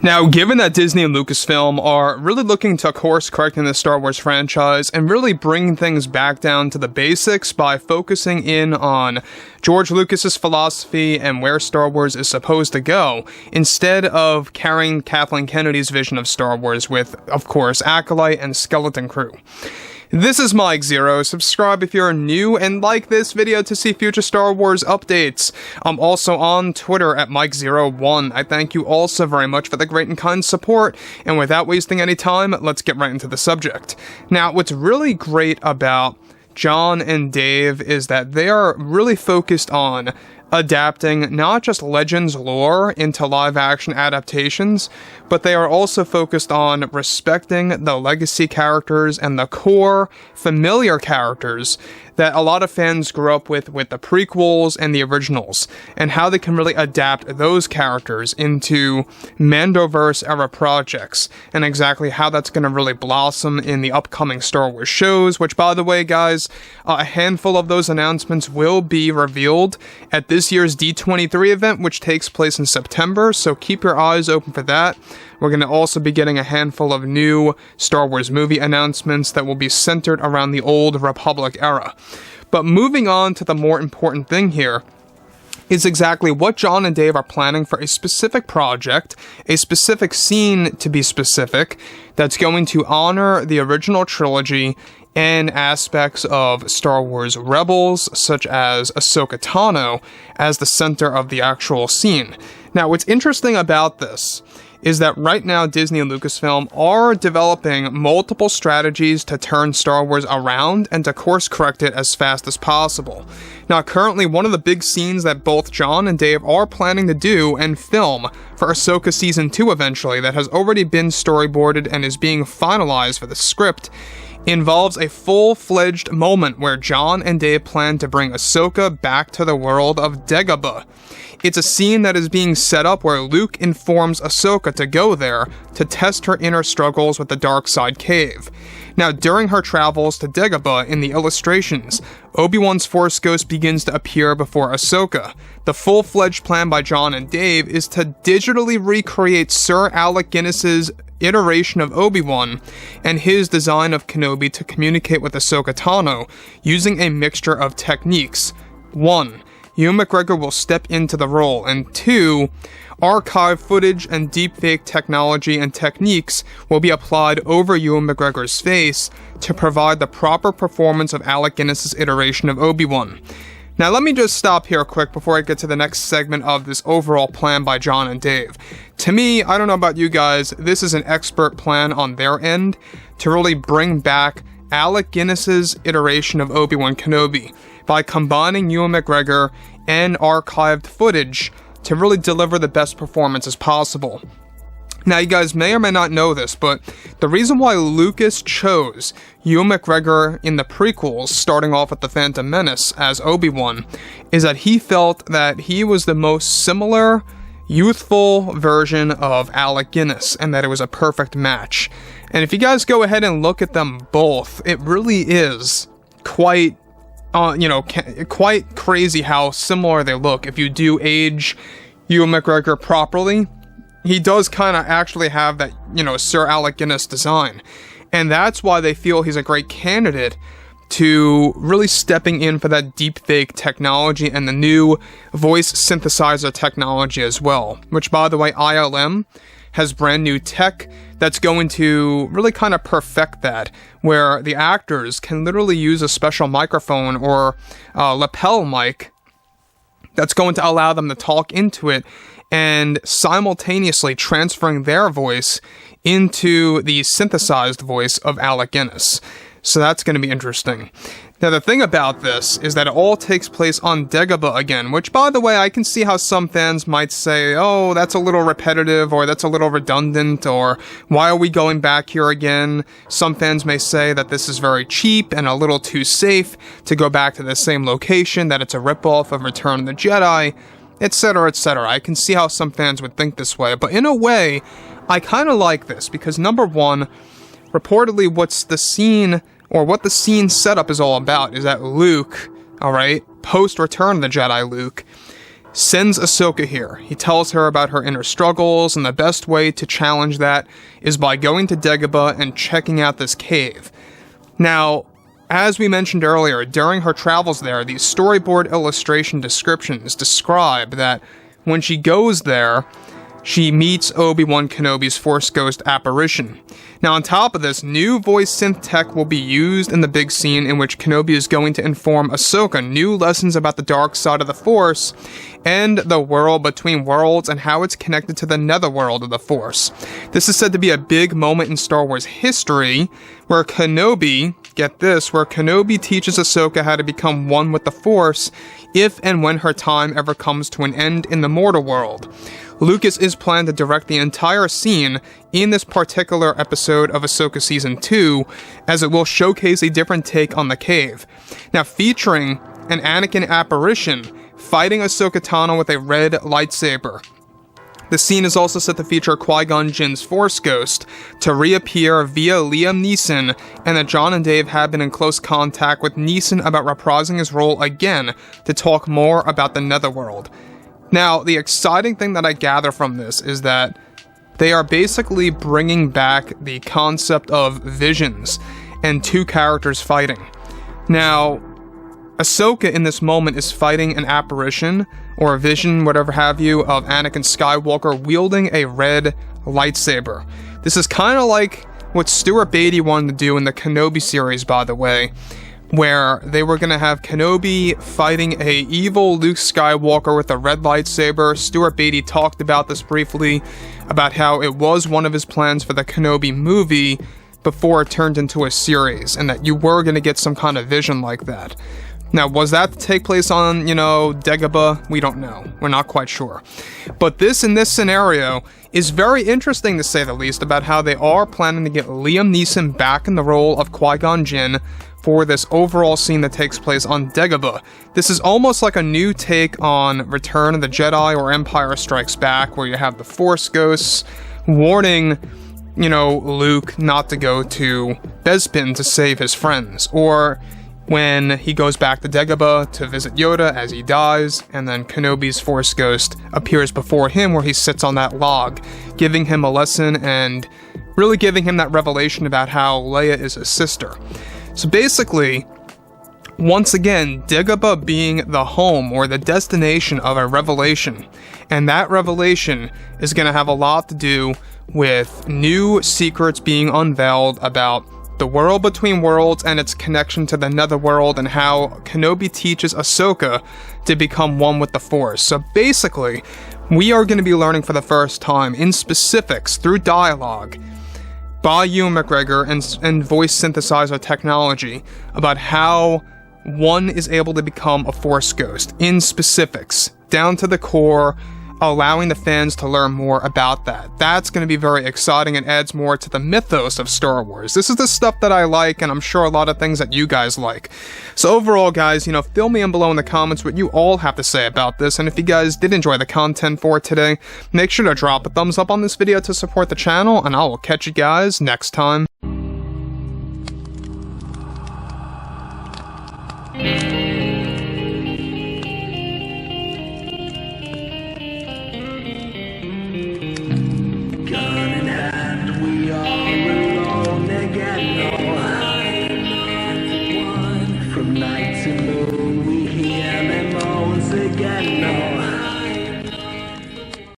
Now, given that Disney and Lucasfilm are really looking to course correct in the Star Wars franchise and really bring things back down to the basics by focusing in on George Lucas's philosophy and where Star Wars is supposed to go, instead of carrying Kathleen Kennedy's vision of Star Wars with, of course, Acolyte and Skeleton Crew. This is Mike Zero. Subscribe if you're new and like this video to see future Star Wars updates. I'm also on Twitter at Mike01. I thank you all so very much for the great and kind support, and without wasting any time, let's get right into the subject. Now, what's really great about Jon and Dave is that they are really focused on adapting not just Legends lore into live-action adaptations, but they are also focused on respecting the legacy characters and the core, familiar characters that a lot of fans grew up with the prequels and the originals, and how they can really adapt those characters into Mandoverse-era projects, and exactly how that's going to really blossom in the upcoming Star Wars shows, which, by the way, guys, a handful of those announcements will be revealed at this year's D23 event, which takes place in September, so keep your eyes open for that. We're going to also be getting a handful of new Star Wars movie announcements that will be centered around the Old Republic era. But moving on to the more important thing here is exactly what Jon and Dave are planning for a specific project, a specific scene to be specific, that's going to honor the original trilogy and aspects of Star Wars Rebels, such as Ahsoka Tano, as the center of the actual scene. Now, what's interesting about this is that right now Disney and Lucasfilm are developing multiple strategies to turn Star Wars around and to course correct it as fast as possible. Now, currently, one of the big scenes that both Jon and Dave are planning to do and film for Ahsoka Season 2 eventually, that has already been storyboarded and is being finalized for the script, involves a full-fledged moment where Jon and Dave plan to bring Ahsoka back to the world of Dagobah. It's a scene that is being set up where Luke informs Ahsoka to go there to test her inner struggles with the dark side cave. Now, during her travels to Dagobah in the illustrations, Obi-Wan's Force Ghost begins to appear before Ahsoka. The full-fledged plan by Jon and Dave is to digitally recreate Sir Alec Guinness's iteration of Obi-Wan and his design of Kenobi to communicate with Ahsoka Tano using a mixture of techniques. 1. Ewan McGregor will step into the role, and 2. Archive footage and deepfake technology and techniques will be applied over Ewan McGregor's face to provide the proper performance of Alec Guinness's iteration of Obi-Wan. Now, let me just stop here quick before I get to the next segment of this overall plan by Jon and Dave. To me, I don't know about you guys, this is an expert plan on their end to really bring back Alec Guinness's iteration of Obi-Wan Kenobi by combining Ewan McGregor and archived footage to really deliver the best performance as possible. Now, you guys may or may not know this, but the reason why Lucas chose Ewan McGregor in the prequels, starting off with The Phantom Menace as Obi-Wan, is that he felt that he was the most similar, youthful version of Alec Guinness, and that it was a perfect match. And if you guys go ahead and look at them both, it really is quite crazy how similar they look. If you do age Ewan McGregor properly, he does kind of actually have that, Sir Alec Guinness design. And that's why they feel he's a great candidate to really stepping in for that deepfake technology and the new voice synthesizer technology as well. Which, by the way, ILM has brand new tech that's going to really kind of perfect that, where the actors can literally use a special microphone or lapel mic that's going to allow them to talk into it and simultaneously transferring their voice into the synthesized voice of Alec Guinness. So that's going to be interesting. Now, the thing about this is that it all takes place on Dagobah again, which, by the way, I can see how some fans might say, oh, that's a little repetitive, or that's a little redundant, or why are we going back here again? Some fans may say that this is very cheap and a little too safe to go back to the same location, that it's a ripoff of Return of the Jedi, etc., etc. I can see how some fans would think this way, but in a way, I kind of like this, because number one, reportedly what the scene setup is all about is that Luke, alright, post-Return of the Jedi Luke, sends Ahsoka here. He tells her about her inner struggles, and the best way to challenge that is by going to Dagobah and checking out this cave. Now, as we mentioned earlier, during her travels there, these storyboard illustration descriptions describe that when she goes there, she meets Obi-Wan Kenobi's Force Ghost apparition. Now, on top of this, new voice synth tech will be used in the big scene in which Kenobi is going to inform Ahsoka new lessons about the dark side of the Force and the world between worlds and how it's connected to the netherworld of the Force. This is said to be a big moment in Star Wars history where Kenobi, get this, where Kenobi teaches Ahsoka how to become one with the Force if and when her time ever comes to an end in the mortal world. Lucas is planned to direct the entire scene in this particular episode of Ahsoka Season 2, as it will showcase a different take on the cave. Now, featuring an Anakin apparition fighting Ahsoka Tano with a red lightsaber. The scene is also set to feature Qui-Gon Jinn's Force Ghost to reappear via Liam Neeson, and that John and Dave have been in close contact with Neeson about reprising his role again to talk more about the Netherworld. Now, the exciting thing that I gather from this is that they are basically bringing back the concept of visions and two characters fighting. Now, Ahsoka in this moment is fighting an apparition, or a vision, whatever have you, of Anakin Skywalker wielding a red lightsaber. This is kind of like what Stuart Beatty wanted to do in the Kenobi series, by the way, where they were going to have Kenobi fighting a evil Luke Skywalker with a red lightsaber. Stuart Beatty talked about this briefly, about how it was one of his plans for the Kenobi movie before it turned into a series, and that you were going to get some kind of vision like that. Now, was that to take place on, Dagobah? We don't know. We're not quite sure. But this, in this scenario, is very interesting to say the least, about how they are planning to get Liam Neeson back in the role of Qui-Gon Jinn for this overall scene that takes place on Dagobah. This is almost like a new take on Return of the Jedi or Empire Strikes Back, where you have the Force Ghosts warning, Luke not to go to Bespin to save his friends, or when he goes back to Dagobah to visit Yoda as he dies, and then Kenobi's Force Ghost appears before him where he sits on that log, giving him a lesson and really giving him that revelation about how Leia is his sister. So basically, once again, Dagobah being the home or the destination of a revelation, and that revelation is going to have a lot to do with new secrets being unveiled about the world between worlds and its connection to the netherworld, and how Kenobi teaches Ahsoka to become one with the Force. So basically, we are going to be learning for the first time in specifics through dialogue by Ewan McGregor and voice synthesizer technology about how one is able to become a Force Ghost in specifics, down to the core, allowing the fans to learn more about that. That's going to be very exciting and adds more to the mythos of Star Wars. This is the stuff that I like, and I'm sure a lot of things that you guys like. So overall, guys, fill me in below in the comments what you all have to say about this, and if you guys did enjoy the content for today, make sure to drop a thumbs up on this video to support the channel, and I will catch you guys next time. From night to moon.